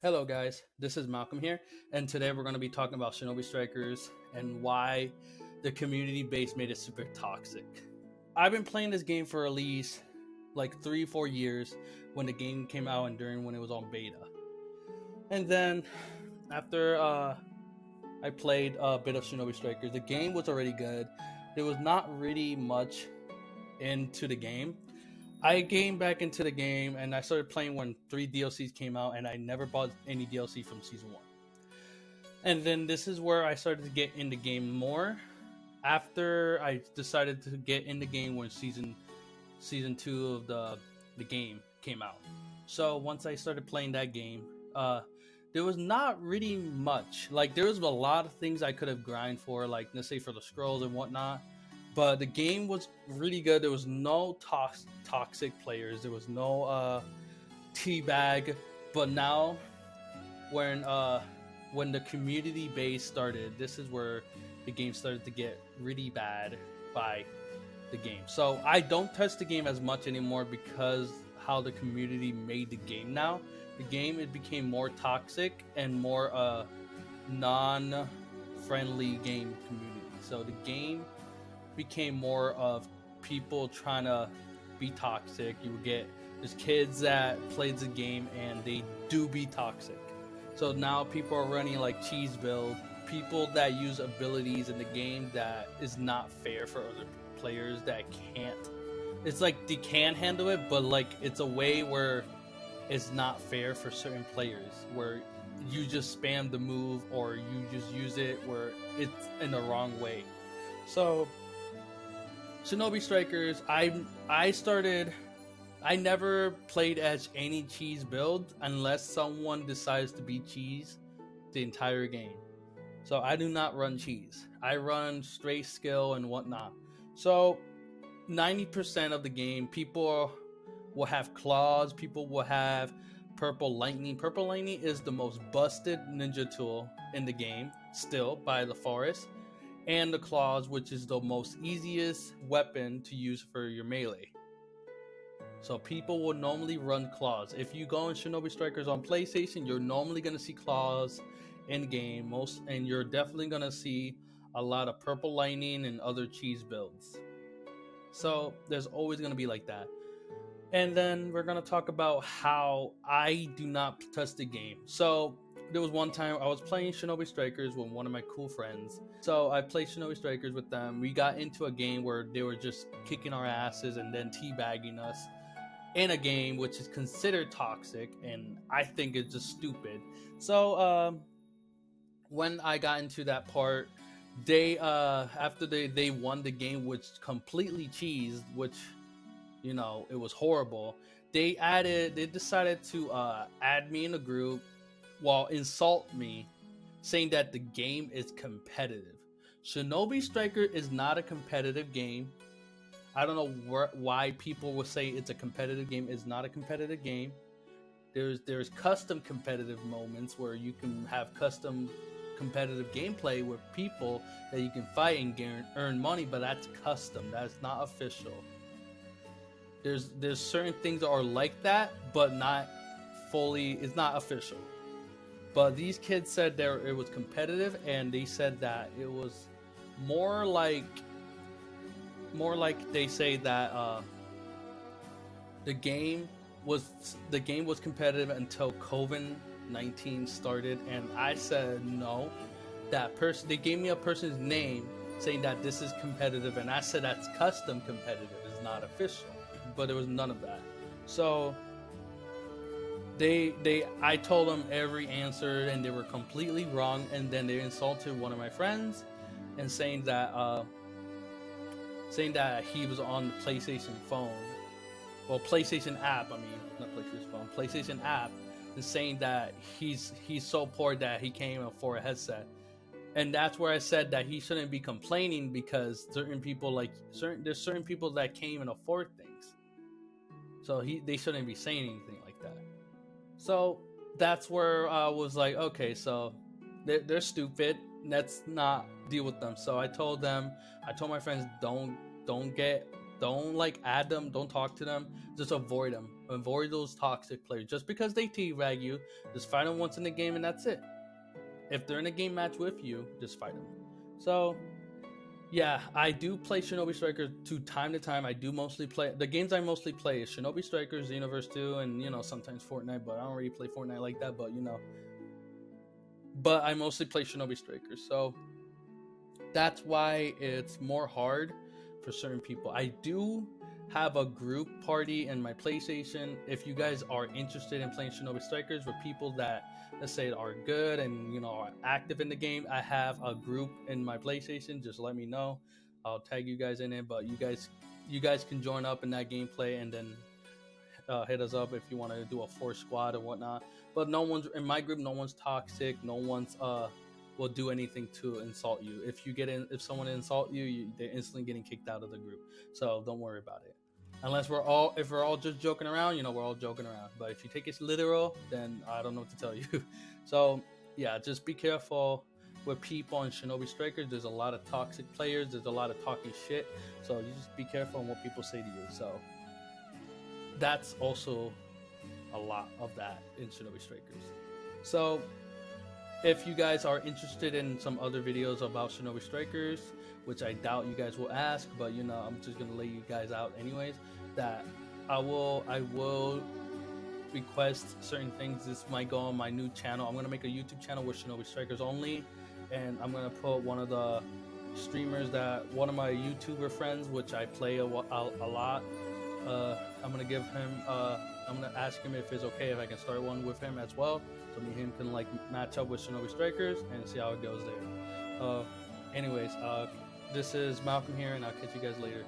Hello, guys. This is Malcolm here, and today we're going to be talking about Shinobi Strikers and why the community base made it super toxic. I've been playing this game for at least like 3-4 years when the game came out and during when it was on beta. And then after I played a bit of Shinobi Strikers, the game was already good. There was not really much into the game. I came back into the game and I started playing when 3 DLCs came out, and I never bought any DLC from season 1. And then this is where I started to get in the game more. After I decided to get in the game when season 2 of the game came out. So once I started playing that game, there was not really much. Like there was a lot of things I could have grind for, like let's say for the scrolls and whatnot. But the game was really good. There was no toxic players. There was no teabag. But now, when the community base started, this is where the game started to get really bad by the game. So I don't touch the game as much anymore because how the community made the game now. The game, it became more toxic and more non-friendly game community. So the game became more of people trying to be toxic. You would get there's kids that played the game and they do be toxic. So now people are running like cheese build, people that use abilities in the game that is not fair for other players that can't. It's like they can handle it, but like it's a way where it's not fair for certain players where you just spam the move or you just use it where it's in the wrong way. So Shinobi Strikers, I never played as any cheese build unless someone decides to be cheese the entire game. So I do not run cheese. I run straight skill and whatnot. So 90% of the game, people will have claws, people will have purple lightning. Purple lightning is the most busted ninja tool in the game, still by the forest. And the claws, which is the most easiest weapon to use for your melee. So people will normally run claws. If you go in Shinobi Strikers on PlayStation, you're normally going to see claws in game, and you're definitely going to see a lot of purple lightning and other cheese builds. So there's always going to be like that. And then we're going to talk about how I do not touch the game. So there was one time I was playing Shinobi Strikers with one of my cool friends. So I played Shinobi Strikers with them. We got into a game where they were just kicking our asses and then teabagging us in a game which is considered toxic, and I think it's just stupid. So when I got into that part, they after they won the game, which completely cheesed, which you know it was horrible. They decided to add me in a group. While insult me, saying that the game is competitive. Shinobi Striker is not a competitive game. I don't know why people will say it's a competitive game. It's not a competitive game. There's custom competitive moments where you can have custom competitive gameplay with people that you can fight and earn money, but that's custom. That's not official. There's certain things that are like that, but not fully. It's not official. But these kids said it was competitive, and they said that it was more like they say that the game was competitive until COVID-19 started, and I said no. That person, they gave me a person's name saying that this is competitive, and I said that's custom competitive, it's not official. But there was none of that. So I told them every answer and they were completely wrong, and then they insulted one of my friends and saying that he was on the PlayStation phone. Well, PlayStation app, I mean, not PlayStation phone, PlayStation app, and saying that he's so poor that he can't even afford a headset. And that's where I said that he shouldn't be complaining because there's certain people that can't even afford things. So they shouldn't be saying anything like that. So that's where I was like, okay, so they're stupid. Let's not deal with them. So I told my friends, don't Don't like add them. Don't talk to them. Just avoid them. Avoid those toxic players. Just because they teabag you, just fight them once in the game and that's it. If they're in a game match with you, just fight them. So yeah, I do play Shinobi Strikers to time. I do mostly play the games I mostly play is Shinobi Strikers, Xenoverse 2, and sometimes Fortnite. But I don't really play Fortnite like that. But I mostly play Shinobi Strikers. So that's why it's more hard for certain people. I do have a group party in my PlayStation. If you guys are interested in playing Shinobi Strikers with people that, let's say, are good and are active in the game, I have a group in my PlayStation. Just let me know. I'll tag you guys in it. But you guys can join up in that gameplay and then hit us up if you want to do a 4 squad or whatnot. But no one's in my group. No one's toxic. No one's will do anything to insult you. If someone insult you, they're instantly getting kicked out of the group. So don't worry about it. Unless if we're all just joking around, we're all joking around. But if you take it literal, then I don't know what to tell you. So yeah, just be careful with people on Shinobi Strikers. There's a lot of toxic players. There's a lot of talking shit. So you just be careful on what people say to you. So that's also a lot of that in Shinobi Strikers. So if you guys are interested in some other videos about Shinobi Strikers, which I doubt you guys will ask, but I'm just gonna lay you guys out anyways, that I will request certain things. This might go on my new channel. I'm gonna make a YouTube channel with Shinobi Strikers only, and I'm gonna put one of the streamers one of my YouTuber friends, which I play a lot. I'm gonna give him. I'm gonna ask him if it's okay if I can start one with him as well, so me and him can match up with Shinobi Strikers and see how it goes there. Anyways, this is Malcolm here, and I'll catch you guys later.